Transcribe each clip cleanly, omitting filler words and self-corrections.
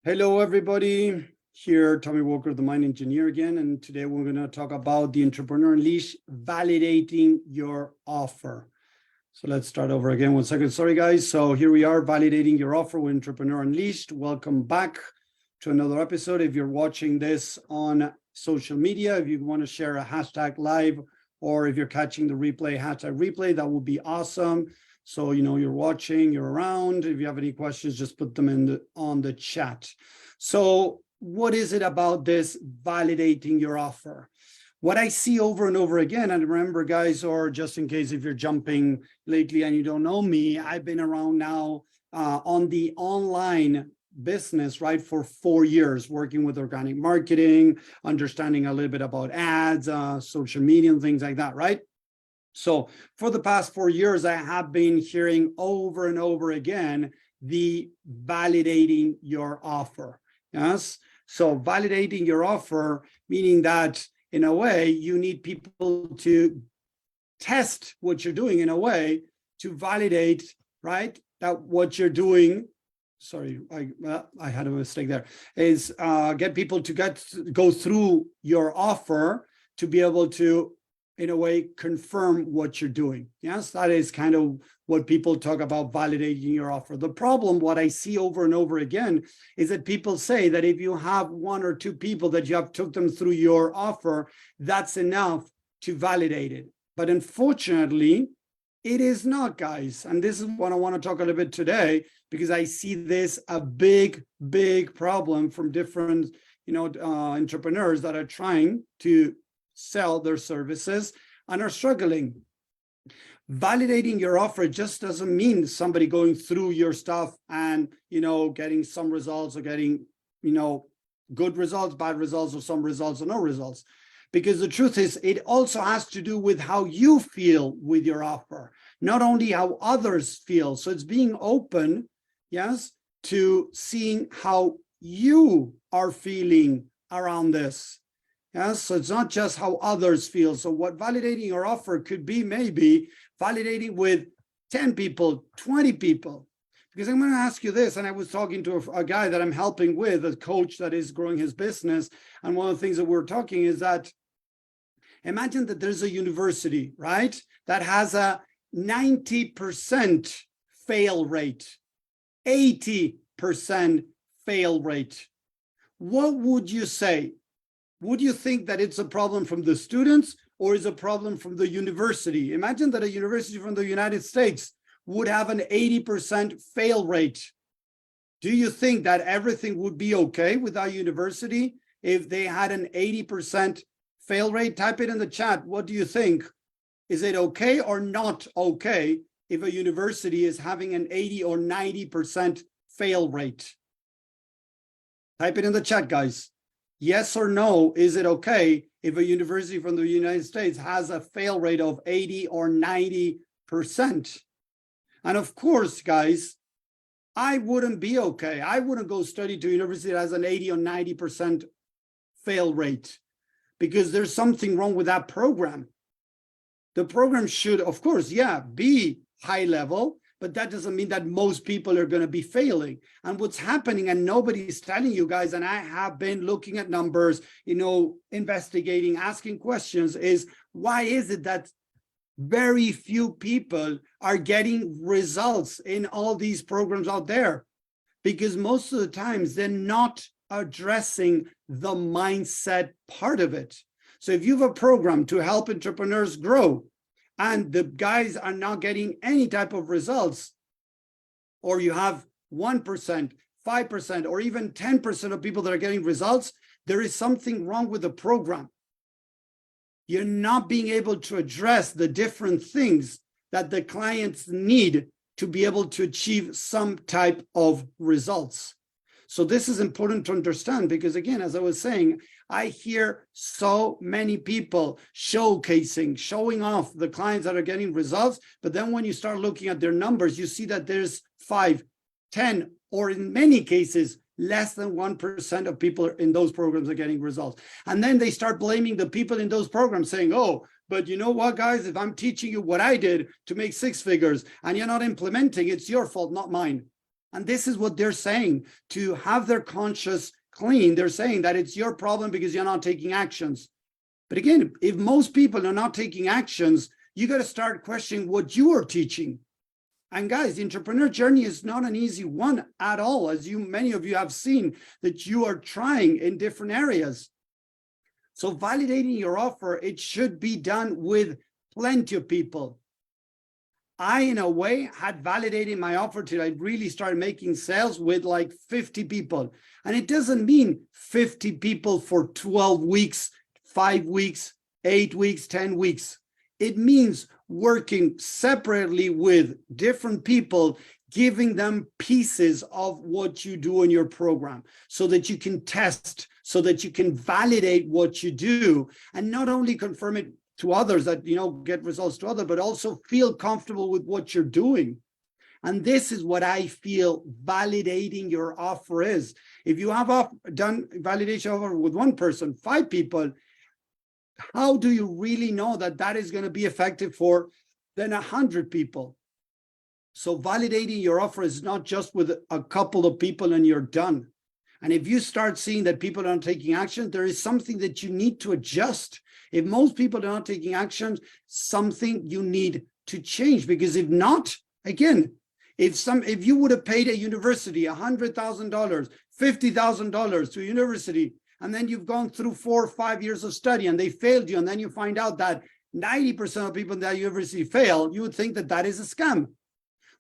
Hello, everybody. Here, Tommy Walker, the Mind Engineer again. And today we're going to talk about the Entrepreneur Unleashed, validating your offer. So let's start over again. 1 second. Sorry, guys. So here we are, validating your offer with Entrepreneur Unleashed. Welcome back to another episode. If you're watching this on social media, if you want to share a hashtag live, or if you're catching the replay, hashtag replay, that would be awesome. So, you're watching, you're around. If you have any questions, just put them on the chat. So what is it about this validating your offer? What I see over and over again, and remember, guys, or just in case if you're jumping lately and you don't know me, I've been around now on the online business, right, for 4 years, working with organic marketing, understanding a little bit about ads, social media, and things like that, right? So for the past 4 years, I have been hearing over and over again, the validating your offer. Yes. So validating your offer, meaning that in a way, you need people to test what you're doing in a way to validate, right? That what you're doing, sorry, I had a mistake there, is get people to go through your offer to be able to, in a way, confirm what you're doing. Yes, that is kind of what people talk about validating your offer. The problem, what I see over and over again, is that people say that if you have 1 or 2 people that you have took them through your offer, that's enough to validate it. But unfortunately, it is not, guys. And this is what I want to talk a little bit today, because I see this a big, big problem from different, entrepreneurs that are trying to sell their services and are struggling. Validating your offer just doesn't mean somebody going through your stuff and, getting some results or getting, good results, bad results, or some results or no results. Because the truth is, it also has to do with how you feel with your offer, not only how others feel. So it's being open, yes, to seeing how you are feeling around this. Yes, so it's not just how others feel. So what validating your offer could be, maybe validating with 10 people, 20 people. Because I'm going to ask you this, and I was talking to a guy that I'm helping with, a coach that is growing his business. And one of the things that we're talking is that, imagine that there's a university, right, that has a 90% fail rate, 80% fail rate. What would you say? Would you think that it's a problem from the students or is a problem from the university? Imagine that a university from the United States would have an 80% fail rate. Do you think that everything would be okay with our university if they had an 80% fail rate? Type it in the chat. What do you think? Is it okay or not okay if a university is having an 80 or 90% fail rate? Type it in the chat, guys. Yes or no, is it okay if a university from the United States has a fail rate of 80 or 90%? And of course, guys, I wouldn't be okay. I wouldn't go study to a university that has an 80 or 90% fail rate, because there's something wrong with that program. The program should, of course, be high level, but that doesn't mean that most people are going to be failing. And what's happening, and nobody's telling you guys, and I have been looking at numbers, investigating, asking questions, is why is it that very few people are getting results in all these programs out there? Because most of the times they're not addressing the mindset part of it. So if you have a program to help entrepreneurs grow, and the guys are not getting any type of results, or you have 1%, 5%, or even 10% of people that are getting results, there is something wrong with the program. You're not being able to address the different things that the clients need to be able to achieve some type of results. So this is important to understand, because again, as I was saying, I hear so many people showing off the clients that are getting results. But then when you start looking at their numbers, you see that there's 5, 10, or in many cases, less than 1% of people in those programs are getting results. And then they start blaming the people in those programs, saying, oh, but you know what, guys, if I'm teaching you what I did to make 6 figures and you're not implementing, it's your fault, not mine. And this is what they're saying, to have their conscience clean. They're saying that it's your problem because you're not taking actions. But again, if most people are not taking actions, you got to start questioning what you are teaching. And guys, the entrepreneur journey is not an easy one at all, as many of you have seen that you are trying in different areas. So validating your offer, it should be done with plenty of people. I, in a way, had validated my offer till I really started making sales with like 50 people. And it doesn't mean 50 people for 12 weeks, 5 weeks, 8 weeks, 10 weeks. It means working separately with different people, giving them pieces of what you do in your program so that you can test, so that you can validate what you do, and not only confirm it to others that, get results to others, but also feel comfortable with what you're doing. And this is what I feel validating your offer is. If you have done validation offer with one person, 5 people, how do you really know that that is going to be effective for then 100 people? So validating your offer is not just with a couple of people and you're done. And if you start seeing that people aren't taking action, there is something that you need to adjust. If most people are not taking action, something you need to change. Because if not, again, if you would have paid a university $100,000, $50,000 to a university, and then you've gone through 4 or 5 years of study and they failed you, and then you find out that 90% of people in that university fail, you would think that that is a scam.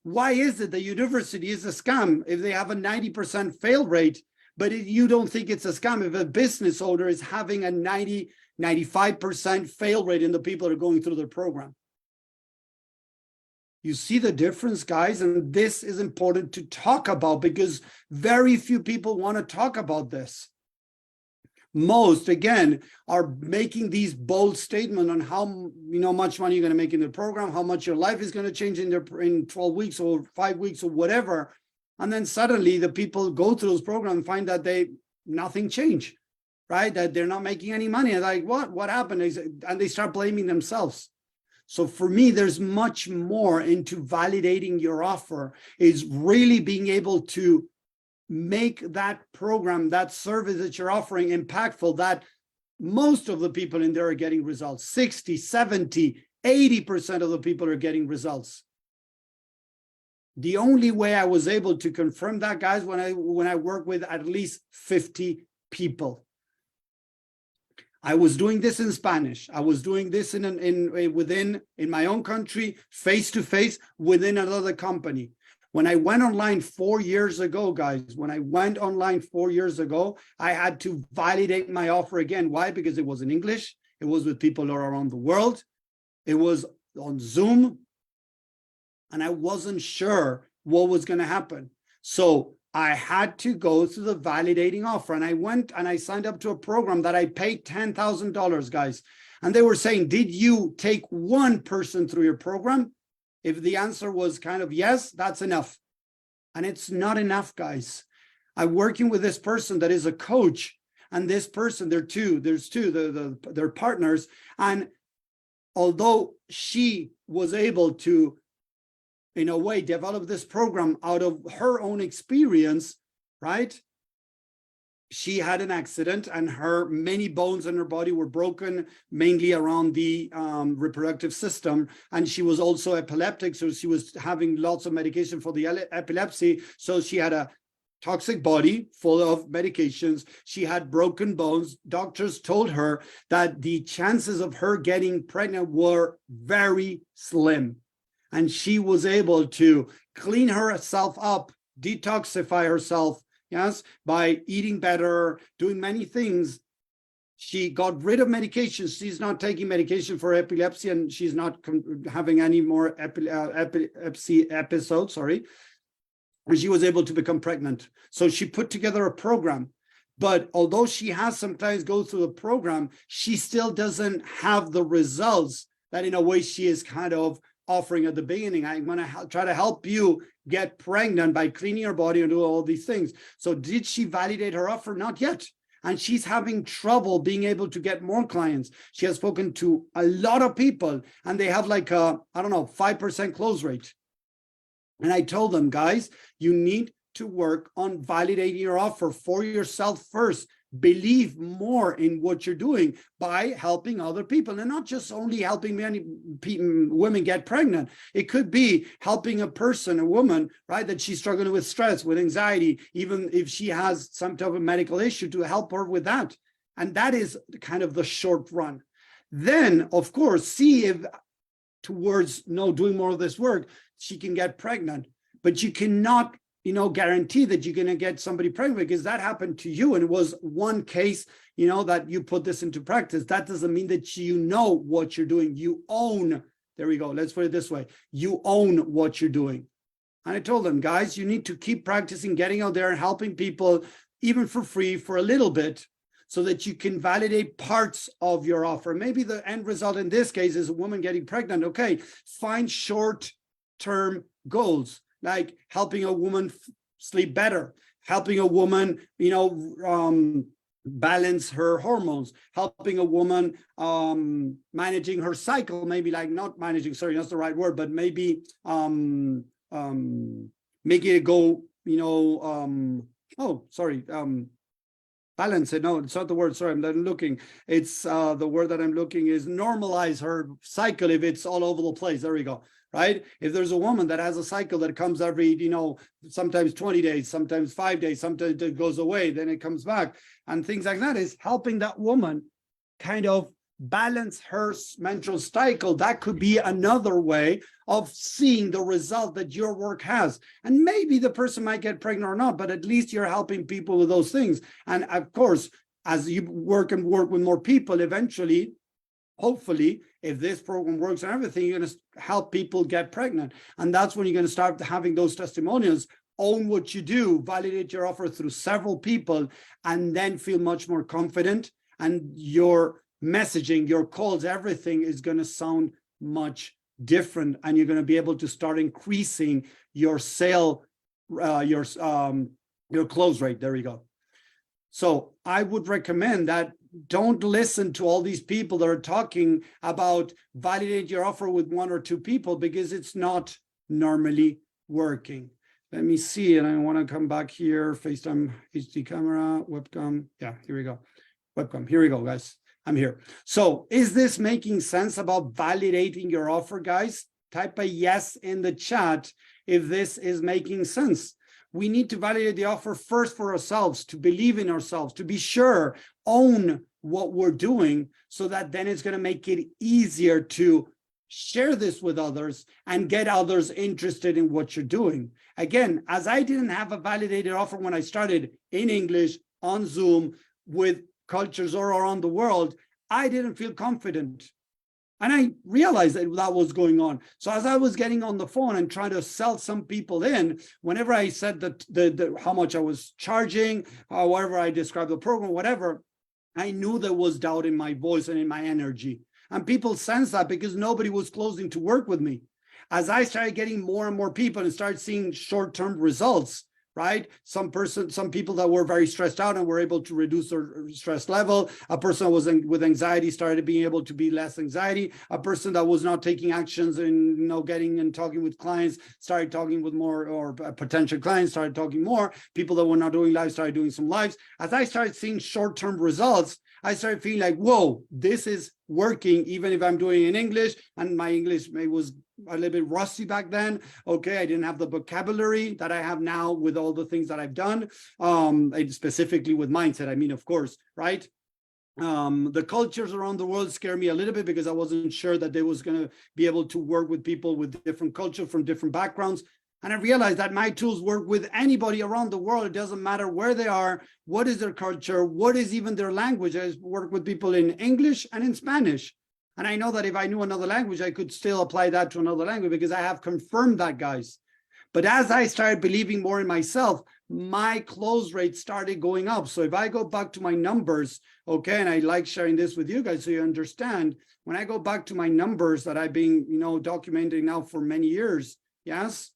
Why is it that university is a scam if they have a 90% fail rate, but you don't think it's a scam if a business owner is having a 95% fail rate in the people that are going through their program? You see the difference, guys? And this is important to talk about because very few people want to talk about this. Most, again, are making these bold statements on how much money you're going to make in the program, how much your life is going to change in 12 weeks or 5 weeks or whatever. And then suddenly the people go through those programs and find that nothing changed, right? That they're not making any money. And like, what happened? And they start blaming themselves. So for me, there's much more into validating your offer, is really being able to make that program, that service that you're offering impactful, that most of the people in there are getting results. 60, 70, 80% of the people are getting results. The only way I was able to confirm that, guys, when I work with at least 50 people. I was doing this in Spanish. I was doing this in my own country, face to face within another company. When I went online 4 years ago, guys, I had to validate my offer again. Why? Because it was in English. It was with people around the world. It was on Zoom. And I wasn't sure what was going to happen. So I had to go through the validating offer. And I went and I signed up to a program that I paid $10,000, guys. And they were saying, did you take one person through your program? If the answer was kind of yes, that's enough. And it's not enough, guys. I'm working with this person that is a coach, and this person, there's two, they're partners. And although she was able to, in a way, develop this program out of her own experience, right? She had an accident and her many bones in her body were broken, mainly around the reproductive system. And she was also epileptic. So she was having lots of medication for the epilepsy. So she had a toxic body full of medications. She had broken bones. Doctors told her that the chances of her getting pregnant were very slim. And she was able to clean herself up, detoxify herself, yes, by eating better, doing many things. She got rid of medication. She's not taking medication for epilepsy, and she's not having any more epilepsy episodes, and she was able to become pregnant. So she put together a program. But although she has some clients go through the program, she still doesn't have the results that in a way she is kind of offering at the beginning. I'm going to try to help you get pregnant by cleaning your body and do all these things. So did she validate her offer? Not yet. And she's having trouble being able to get more clients. She has spoken to a lot of people and they have like a, 5% close rate. And I told them, guys, you need to work on validating your offer for yourself first. Believe more in what you're doing by helping other people, and not just only helping women get pregnant. It could be helping a person, a woman, right, that she's struggling with stress, with anxiety, even if she has some type of medical issue, to help her with that. And that is kind of the short run. Then, of course, see if towards doing more of this work, she can get pregnant. But you cannot guarantee that you're going to get somebody pregnant, because that happened to you and it was one case, that you put this into practice. That doesn't mean that you know what you're doing. You own, there we go. Let's put it this way. You own what you're doing. And I told them, guys, you need to keep practicing, getting out there and helping people, even for free, for a little bit, so that you can validate parts of your offer. Maybe the end result in this case is a woman getting pregnant. Okay, find short-term goals, like helping a woman sleep better, helping a woman, balance her hormones, helping a woman managing her cycle, maybe like not managing, sorry, that's the right word, but maybe making it go, balance it. No, it's not the word. Sorry, I'm not looking. It's the word that I'm looking is normalize her cycle if it's all over the place. There we go. Right? If there's a woman that has a cycle that comes every, sometimes 20 days, sometimes 5 days, sometimes it goes away, then it comes back, and things like that, is helping that woman kind of balance her menstrual cycle. That could be another way of seeing the result that your work has. And maybe the person might get pregnant or not, but at least you're helping people with those things. And of course, as you work with more people, eventually, hopefully, if this program works and everything, you're going to help people get pregnant. And that's when you're going to start having those testimonials. Own what you do, validate your offer through several people, and then feel much more confident. And your messaging, your calls, everything is going to sound much different. And you're going to be able to start increasing your sale, your close rate. There we go. So I would recommend that don't listen to all these people that are talking about validate your offer with 1 or 2 people, because it's not normally working. Let me see, and I want to come back here, FaceTime, HD camera, webcam. Yeah, here we go. Webcam, here we go, guys. I'm here. So is this making sense about validating your offer, guys? Type a yes in the chat if this is making sense. We need to validate the offer first for ourselves, to believe in ourselves, to be sure, own what we're doing, so that then it's going to make it easier to share this with others and get others interested in what you're doing. Again, as I didn't have a validated offer when I started in English, on Zoom, with cultures all around the world, I didn't feel confident. And I realized that was going on. So as I was getting on the phone and trying to sell some people in, whenever I said that how much I was charging, however I described the program, whatever, I knew there was doubt in my voice and in my energy. And people sensed that, because nobody was closing to work with me. As I started getting more and more people and started seeing short-term results, right? Some people that were very stressed out and were able to reduce their stress level. A person that was with anxiety started being able to be less anxiety. A person that was not taking actions and getting and talking with clients started talking with more, or potential clients started talking more. People that were not doing lives started doing some lives. As I started seeing short-term results, I started feeling like, whoa, this is working, even if I'm doing it in English, and my English was a little bit rusty back then. Okay, I didn't have the vocabulary that I have now with all the things that I've done, specifically with mindset, I mean, of course, right? The cultures around the world scare me a little bit, because I wasn't sure that they was going to be able to work with people with different culture from different backgrounds. And I realized that my tools work with anybody around the world. It doesn't matter where they are, what is their culture, what is even their language. I work with people in English and in Spanish. And I know that if I knew another language, I could still apply that to another language, because I have confirmed that, guys. But as I started believing more in myself, my close rate started going up. So if I go back to my numbers, okay, and I like sharing this with you guys so you understand, when I go back to my numbers that I've been, documenting now for many years, yes?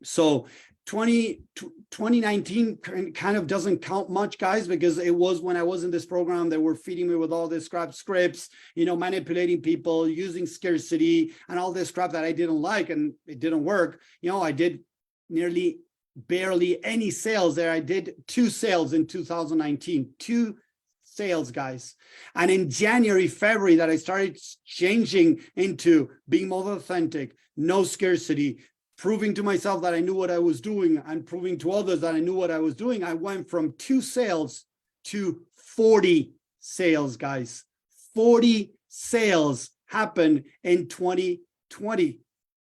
So 2019 kind of doesn't count much, guys, because it was when I was in this program, they were feeding me with all this crap scripts, manipulating people, using scarcity and all this crap that I didn't like, and it didn't work. I did nearly barely any sales there. I did 2 sales in 2019, 2 sales, guys. And in January, February, that I started changing into being more authentic, no scarcity, proving to myself that I knew what I was doing and proving to others that I knew what I was doing. I went from 2 sales to 40 sales, guys. 40 sales happened in 2020.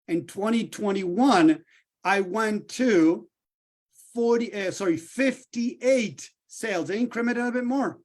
In 2021, I went to 58 sales. I incremented a bit more.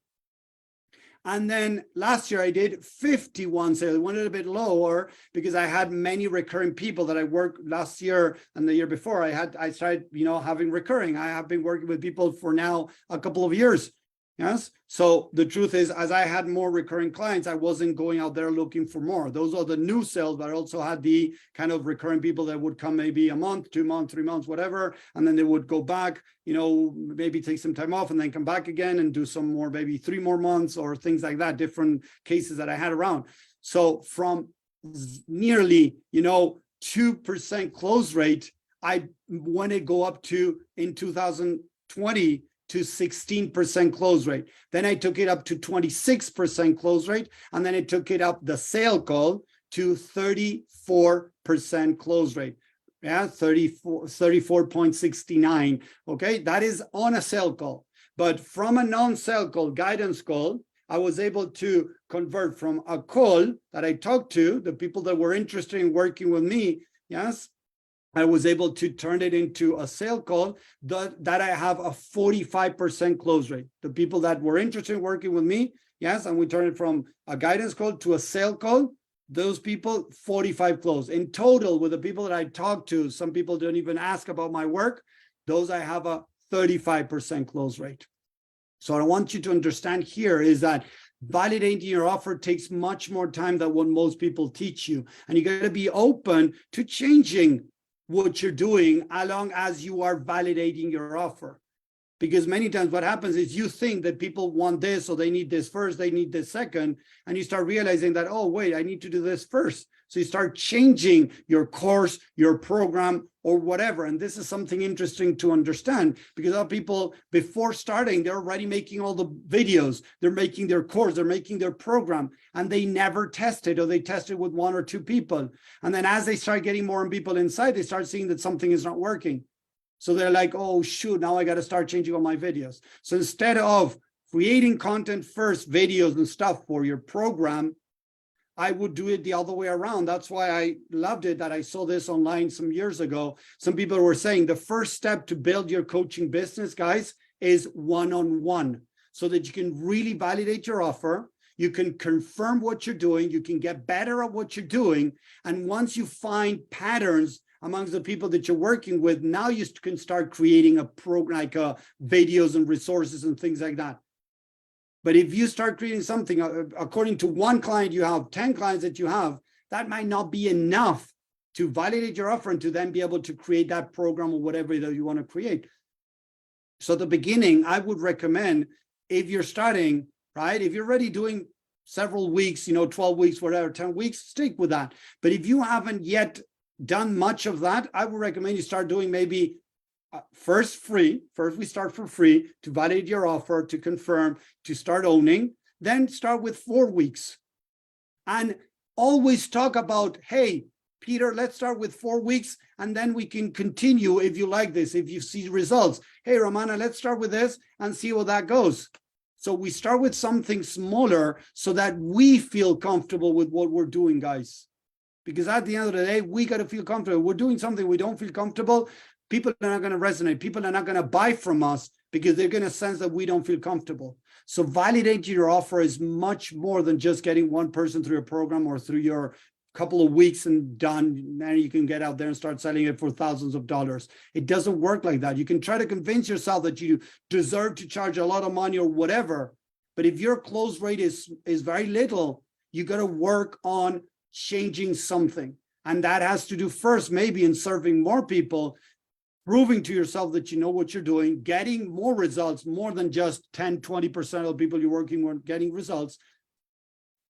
And then last year I did 51 sales. It went a bit lower because I had many recurring people that I worked last year and the year before. I started, having recurring. I have been working with people for now a couple of years. Yes. So the truth is, as I had more recurring clients, I wasn't going out there looking for more. Those are the new sales, but I also had the kind of recurring people that would come maybe a month, 2 months, 3 months, whatever. And then they would go back, maybe take some time off and then come back again and do some more, maybe 3 more months or things like that, different cases that I had around. So from nearly, 2% close rate, I want to go up to in 2020 to 16% close rate. Then I took it up to 26% close rate. And then I took it up the sale call to 34% close rate. Yeah, 34.69. Okay, that is on a sale call. But from a non-sale call, guidance call, I was able to convert from a call that I talked to, the people that were interested in working with me, yes, I was able to turn it into a sale call that I have a 45% close rate. The people that were interested in working with me, yes, and we turned it from a guidance call to a sale call, those people, 45 close. In total, with the people that I talked to, some people don't even ask about my work, those I have a 35% close rate. So what I want you to understand here is that validating your offer takes much more time than what most people teach you. And you got to be open to changing what you're doing as long as you are validating your offer. Because many times what happens is you think that people want this, or they need this first, they need this second, and you start realizing that, oh, wait, I need to do this first. So you start changing your course, your program, or whatever. And this is something interesting to understand, because other people, before starting, they're already making all the videos, they're making their course, they're making their program, and they never test it, or they test it with 1 or 2 people. And then as they start getting more people inside, they start seeing that something is not working. So they're like, oh, shoot, now I got to start changing all my videos. So instead of creating content first, videos and stuff for your program, I would do it the other way around. That's why I loved it that I saw this online some years ago. Some people were saying the first step to build your coaching business, guys, is one-on-one, so that you can really validate your offer. You can confirm what you're doing. You can get better at what you're doing. And once you find patterns amongst the people that you're working with, now you can start creating a program, like videos and resources and things like that. But if you start creating something according to 1 client, you have 10 clients that you have, that might not be enough to validate your offer and to then be able to create that program or whatever that you want to create. So at the beginning, I would recommend, if you're starting, right, if you're already doing several weeks, 12 weeks, whatever, 10 weeks, stick with that. But if you haven't yet done much of that, I would recommend you start doing maybe first free. First, we start for free to validate your offer, to confirm, to start owning. Then start with 4 weeks. And always talk about, hey, Peter, let's start with 4 weeks, and then we can continue if you like this, if you see results. Hey, Romana, let's start with this and see how that goes. So we start with something smaller so that we feel comfortable with what we're doing, guys. Because at the end of the day, we got to feel comfortable. We're doing something we don't feel comfortable. People are not going to resonate. People are not going to buy from us because they're going to sense that we don't feel comfortable. So validating your offer is much more than just getting 1 person through your program or through your couple of weeks and done. Now you can get out there and start selling it for thousands of dollars. It doesn't work like that. You can try to convince yourself that you deserve to charge a lot of money or whatever. But if your close rate is very little, you got to work on changing something. And that has to do first, maybe in serving more people, proving to yourself that you know what you're doing, getting more results, more than just 10, 20% of the people you're working with getting results.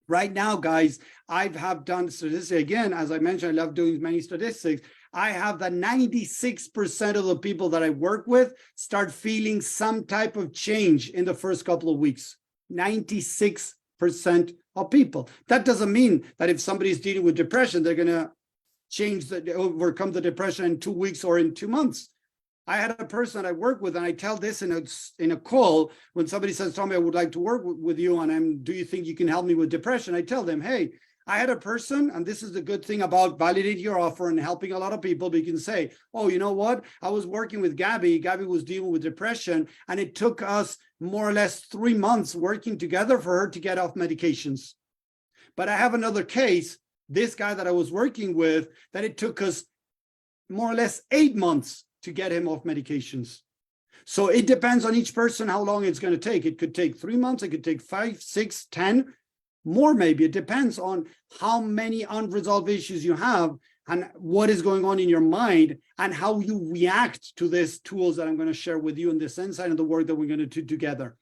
Right now, guys, I have done statistics. Again, as I mentioned, I love doing many statistics. I have that 96% of the people that I work with start feeling some type of change in the first couple of weeks. 96% of people. That doesn't mean that if somebody's dealing with depression, they're going to overcome the depression in 2 weeks or in 2 months. I had a person I work with, and I tell this in a call when somebody says, Tommy, I would like to work with you, and do you think you can help me with depression? I tell them, hey, I had a person, and this is the good thing about validating your offer and helping a lot of people, but you can say, oh, you know what? I was working with Gabby. Gabby was dealing with depression, and it took us more or less 3 months working together for her to get off medications. But I have another case, this guy that I was working with, that it took us more or less 8 months to get him off medications. So it depends on each person how long it's going to take. It could take 3 months, it could take 5, 6, 10, more maybe. It depends on how many unresolved issues you have and what is going on in your mind and how you react to these tools that I'm going to share with you in this insight and the work that we're going to do together.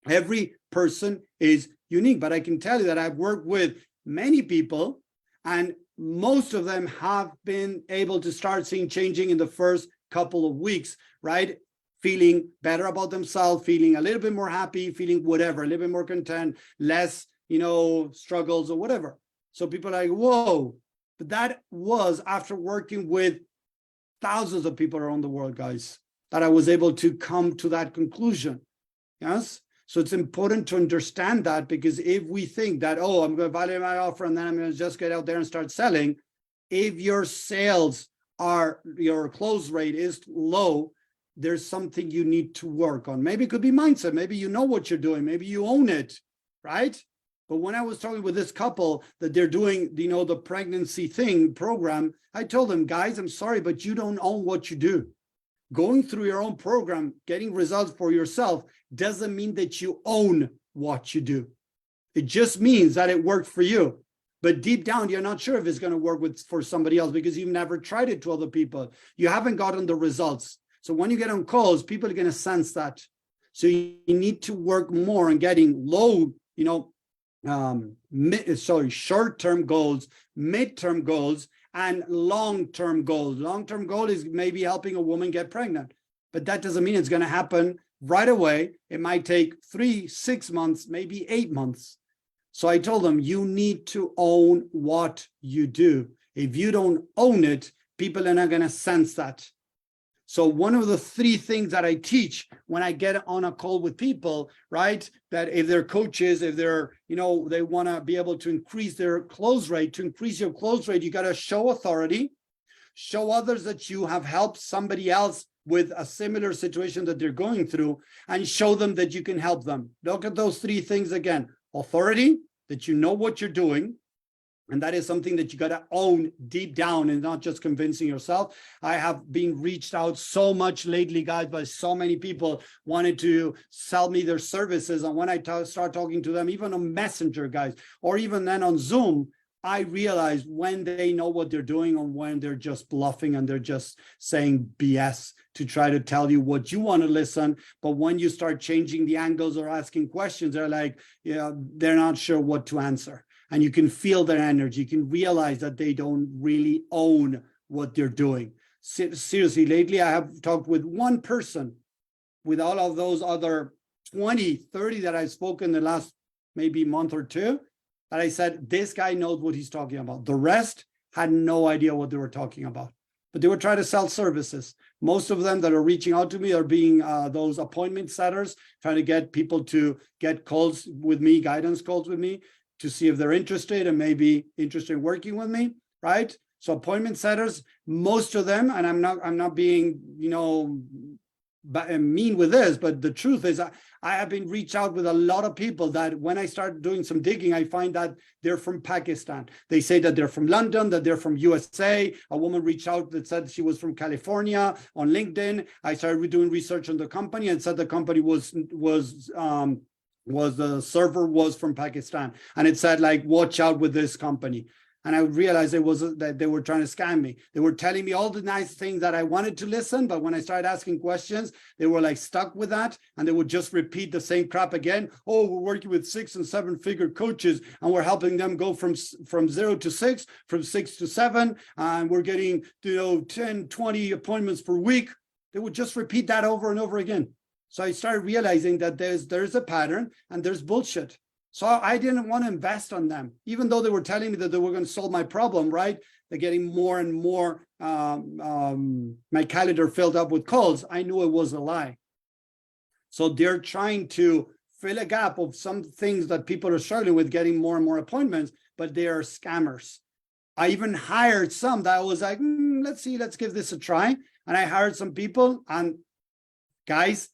Every person is unique, but I can tell you that I've worked with many people, and most of them have been able to start seeing changing in the first couple of weeks, right? Feeling better about themselves, feeling a little bit more happy, feeling whatever, a little bit more content, less, struggles or whatever. So people are like, whoa, but that was after working with thousands of people around the world, guys, that I was able to come to that conclusion. Yes. So it's important to understand that, because if we think that, oh, I'm going to validate my offer and then I'm going to just get out there and start selling, if your your close rate is low, there's something you need to work on. Maybe it could be mindset. Maybe you know what you're doing. Maybe you own it, right? But when I was talking with this couple that they're doing, the pregnancy program, I told them, guys, I'm sorry, but you don't own what you do. Going through your own program, getting results for yourself doesn't mean that you own what you do. It just means that it worked for you. But deep down, you're not sure if it's going to work for somebody else because you've never tried it to other people. You haven't gotten the results. So when you get on calls, people are going to sense that. So you need to work more on getting low, short-term goals, mid-term goals, and long-term goals. Long-term goal is maybe helping a woman get pregnant, but that doesn't mean it's going to happen right away. It might take 3, 6 months, maybe 8 months. So I told them, you need to own what you do. If you don't own it, people are not going to sense that. So one of the 3 things that I teach when I get on a call with people, right, that if they're coaches, if they're, they want to be able to increase their close rate, to increase your close rate, you got to show authority, show others that you have helped somebody else with a similar situation that they're going through, and show them that you can help them. Look at those 3 things again. Authority, that you know what you're doing. And that is something that you got to own deep down and not just convincing yourself. I have been reached out so much lately, guys, by so many people wanted to sell me their services. And when I start talking to them, even on Messenger, guys, or even then on Zoom, I realize when they know what they're doing and when they're just bluffing and they're just saying BS to try to tell you what you want to listen. But when you start changing the angles or asking questions, they're like, they're not sure what to answer. And you can feel their energy. You can realize that they don't really own what they're doing. Seriously, lately I have talked with one person with all of those other 20, 30 that I've spoken the last maybe month or two, that I said, this guy knows what he's talking about. The rest had no idea what they were talking about. But they were trying to sell services. Most of them that are reaching out to me are being those appointment setters, trying to get people to get calls with me, guidance calls with me, to see if they're interested and maybe interested in working with me, right? So appointment setters, most of them, and I'm not being, mean with this, but the truth is I have been reached out with a lot of people that when I start doing some digging, I find that they're from Pakistan. They say that they're from London, that they're from USA. A woman reached out that said she was from California on LinkedIn. I started doing research on the company and said the company was the server was from Pakistan. And it said, like, watch out with this company. And I realized it was that they were trying to scam me. They were telling me all the nice things that I wanted to listen, but when I started asking questions, they were like stuck with that, and they would just repeat the same crap again. Oh, we're working with 6 and 7 figure coaches, and we're helping them go from 0 to 6, from 6 to 7, and we're getting 10, 20 appointments per week. They would just repeat that over and over again. So I started realizing that there's a pattern and there's bullshit. So I didn't want to invest on them, even though they were telling me that they were going to solve my problem, right? They're getting more and more, my calendar filled up with calls. I knew it was a lie. So they're trying to fill a gap of some things that people are struggling with, getting more and more appointments, but they are scammers. I even hired some that I was like, let's give this a try. And I hired some people, and guys,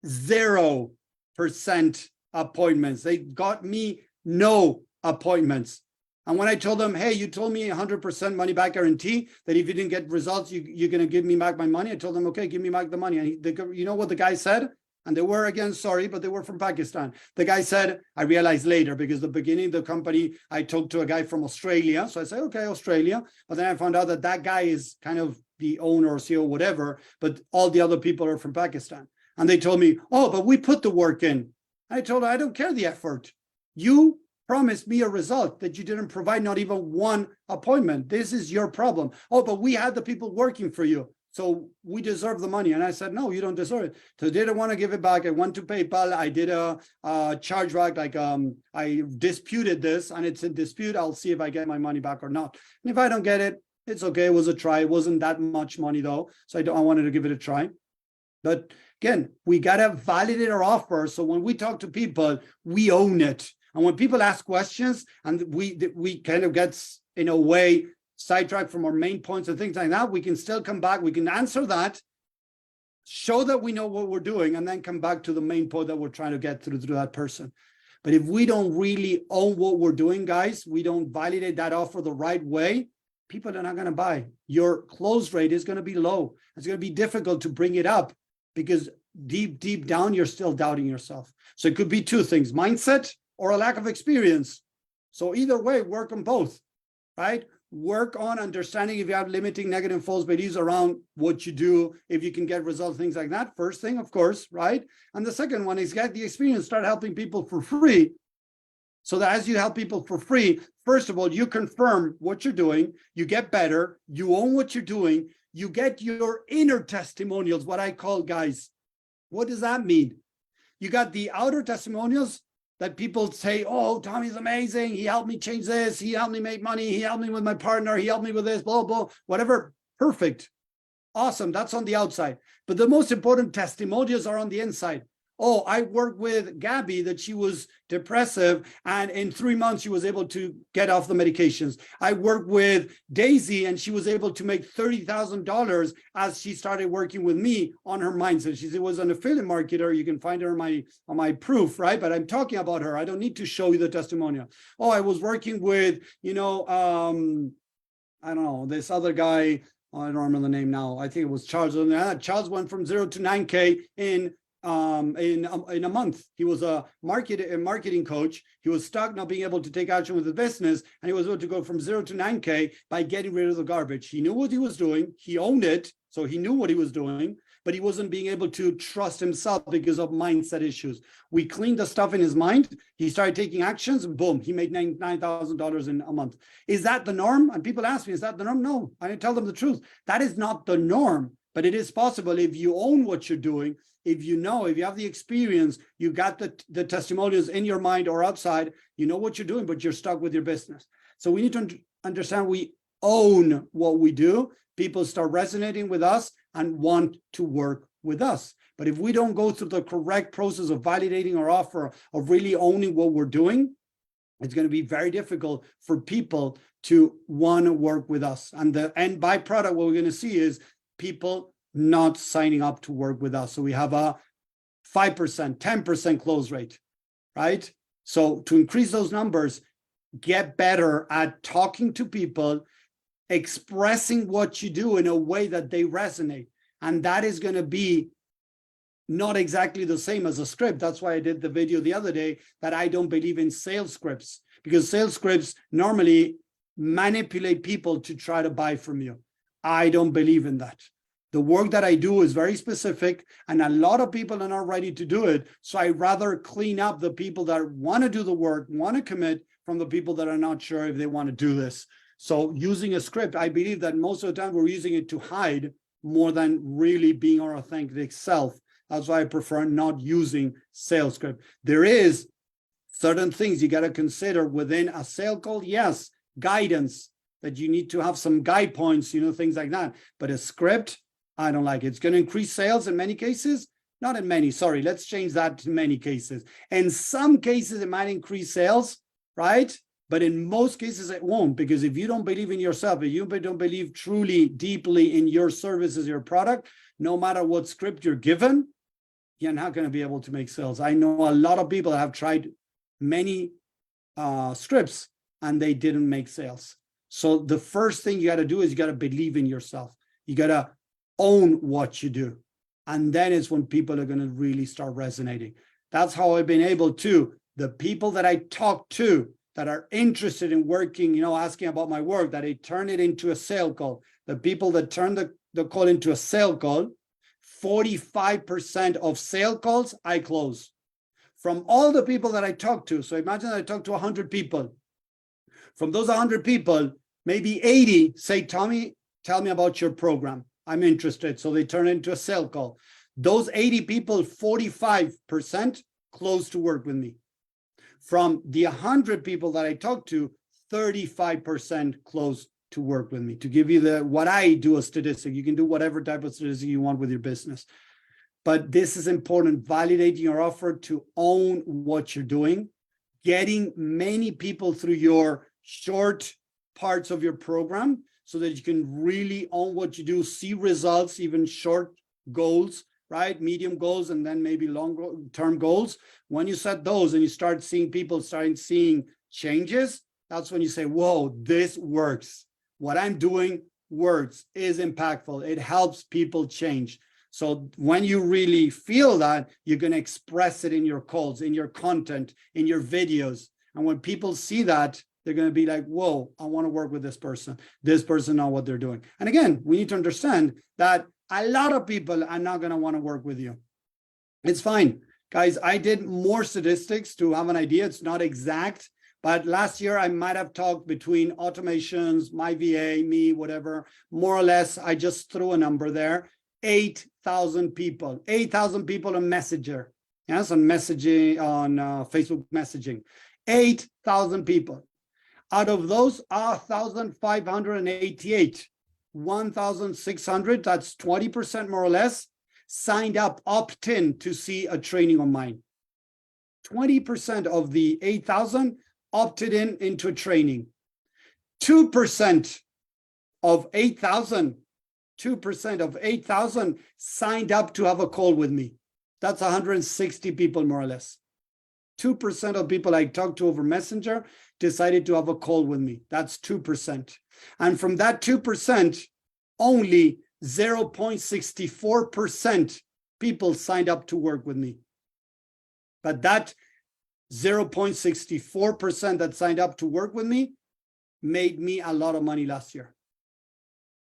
0% appointments. They got me no appointments. And when I told them, hey, you told me 100% money back guarantee, that if you didn't get results, you're going to give me back my money. I told them, okay, give me back the money. And you know what the guy said? And they were, again, sorry, but they were from Pakistan. The guy said, I realized later, because the beginning of the company, I talked to a guy from Australia. So I said, okay, Australia. But then I found out that guy is kind of the owner or CEO, whatever, but all the other people are from Pakistan. And they told me, oh, but we put the work in. I told her, I don't care the effort. You promised me a result that you didn't provide, not even one appointment. This is your problem. Oh, but we had the people working for you, so we deserve the money. And I said, no, you don't deserve it. So they didn't want to give it back. I went to PayPal. I did a chargeback, like I disputed this, and it's in dispute. I'll see if I get my money back or not. And if I don't get it, it's okay. It was a try. It wasn't that much money though, so I wanted to give it a try. But again, we got to validate our offer. So when we talk to people, we own it. And when people ask questions and we kind of get, in a way, sidetracked from our main points and things like that, we can still come back. We can answer that, show that we know what we're doing, and then come back to the main point that we're trying to get through to that person. But if we don't really own what we're doing, guys, we don't validate that offer the right way, people are not going to buy. Your close rate is going to be low. It's going to be difficult to bring it up, because deep down, you're still doubting yourself. So it could be two things: mindset or a lack of experience. So either way, work on both, right? Work on understanding if you have limiting negative false beliefs around what you do, if you can get results, things like that. First thing, of course, right? And the second one is get the experience, start helping people for free. So that as you help people for free, first of all, you confirm what you're doing, you get better, you own what you're doing, you get your inner testimonials, what I call, guys. What does that mean? You got the outer testimonials that people say, oh, Tommy's amazing. He helped me change this. He helped me make money. He helped me with my partner. He helped me with this, blah, blah, whatever. Perfect. Awesome. That's on the outside. But the most important testimonials are on the inside. Oh, I worked with Gabby, that she was depressive, and in 3 months she was able to get off the medications. I worked with Daisy, and she was able to make $30,000 as she started working with me on her mindset. She was an affiliate marketer. You can find her on my proof, right? But I'm talking about her. I don't need to show you the testimonial. Oh, I was working with, I don't know, this other guy. I don't remember the name now. I think it was Charles. Charles went from 0 to 9K in a month. He was a marketing coach. He was stuck, not being able to take action with the business, and he was able to go from 0 to 9K by getting rid of the garbage. He knew what he was doing. He owned it, so he knew what he was doing, but he wasn't being able to trust himself because of mindset issues. We cleaned the stuff in his mind. He started taking actions, and boom, he made $9,000 in a month. Is that the norm? And people ask me, is that the norm? No, I tell them the truth. That is not the norm, but it is possible if you own what you're doing. If you have the experience, you got the testimonials in your mind or outside, you know what you're doing, but you're stuck with your business. So we need to understand we own what we do. People start resonating with us and want to work with us. But if we don't go through the correct process of validating our offer, of really owning what we're doing, it's going to be very difficult for people to want to work with us. And the end byproduct, what we're going to see is people not signing up to work with us. So we have a 5%, 10% close rate, right? So to increase those numbers, get better at talking to people, expressing what you do in a way that they resonate. And that is going to be not exactly the same as a script. That's why I did the video the other day that I don't believe in sales scripts, because sales scripts normally manipulate people to try to buy from you. I don't believe in that. The work that I do is very specific, and a lot of people are not ready to do it. So I rather clean up the people that want to do the work, want to commit, from the people that are not sure if they want to do this. So using a script, I believe that most of the time we're using it to hide more than really being our authentic self. That's why I prefer not using sales script. There is certain things you got to consider within a sale call. Yes, guidance, that you need to have some guide points, things like that. But a script, I don't like it. It's going to increase sales in many cases. Not in many, sorry, let's change that to many cases. In some cases, it might increase sales, right? But in most cases, it won't, because if you don't believe in yourself, if you don't believe truly, deeply in your services, your product, no matter what script you're given, you're not going to be able to make sales. I know a lot of people that have tried many scripts and they didn't make sales. So the first thing you got to do is you got to believe in yourself. You got to own what you do. And then it's when people are going to really start resonating. That's how I've been able to, the people that I talk to that are interested in working, asking about my work, that I turn it into a sale call. The people that turn the call into a sale call, 45% of sale calls I close. From all the people that I talk to, so imagine I talk to 100 people. From those 100 people, maybe 80 say, Tommy, tell me about your program. I'm interested. So they turn it into a sale call. Those 80 people, 45% close to work with me. From the 100 people that I talk to, 35% close to work with me. To give you what I do a statistic, you can do whatever type of statistic you want with your business. But this is important, validating your offer, to own what you're doing, getting many people through your short parts of your program so that you can really own what you do, see results, even short goals, right? Medium goals, and then maybe long-term goals. When you set those and you start seeing people starting seeing changes, that's when you say, whoa, this works. What I'm doing works, is impactful. It helps people change. So when you really feel that, you're going to express it in your calls, in your content, in your videos. And when people see that, they're going to be like, whoa, I want to work with this person. This person knows what they're doing. And again, we need to understand that a lot of people are not going to want to work with you. It's fine. Guys, I did more statistics to have an idea. It's not exact, but last year I might have talked between automations, my VA, me, whatever, more or less. I just threw a number there. 8,000 people on Messenger. Yes, on messaging, on Facebook messaging. 8,000 people. Out of those, 1,588, 1,600, that's 20% more or less, signed up, opt-in to see a training of mine. 20% of the 8,000 opted into a training. 2% of 8,000, 2% of 8,000 signed up to have a call with me. That's 160 people more or less. 2% of people I talked to over Messenger decided to have a call with me. That's 2%. And from that 2%, only 0.64% people signed up to work with me. But that 0.64% that signed up to work with me made me a lot of money last year.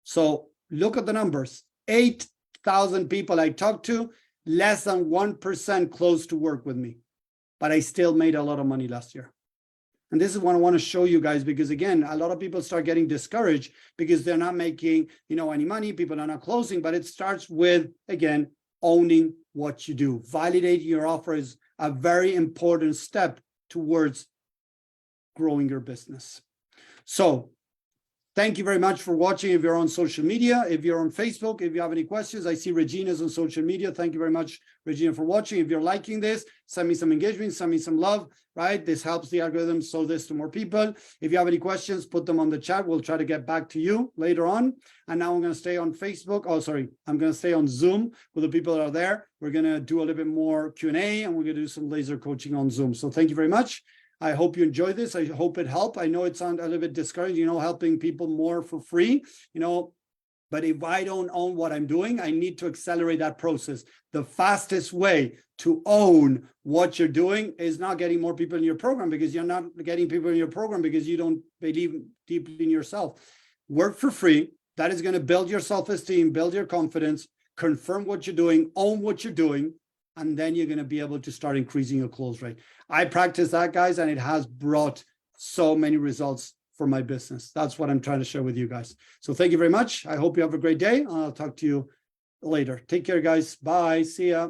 So look at the numbers. 8,000 people I talked to, less than 1% close to work with me. But I still made a lot of money last year. And this is what I want to show you guys, because again, a lot of people start getting discouraged because they're not making, any money. People are not closing, but it starts with, again, owning what you do. Validating your offer is a very important step towards growing your business. So thank you very much for watching. If you're on social media, if you're on Facebook, if you have any questions, I see Regina's on social media. Thank you very much, Regina, for watching. If you're liking this, send me some engagement, send me some love, right? This helps the algorithm show this to more people. If you have any questions, put them on the chat. We'll try to get back to you later on. And now I'm going to stay on Facebook. I'm going to stay on Zoom with the people that are there. We're going to do a little bit more Q&A, and we're going to do some laser coaching on Zoom. So thank you very much. I hope you enjoyed this. I hope it helped. I know it sounded a little bit discouraging, helping people more for free. But if I don't own what I'm doing, I need to accelerate that process. The fastest way to own what you're doing is not getting more people in your program, because you're not getting people in your program because you don't believe deeply in yourself. Work for free. That is going to build your self-esteem, build your confidence, confirm what you're doing, own what you're doing, and then you're going to be able to start increasing your close rate. I practice that, guys, and it has brought so many results for my business. That's what I'm trying to share with you guys. So thank you very much. I hope you have a great day. I'll talk to you later. Take care, guys. Bye. See ya.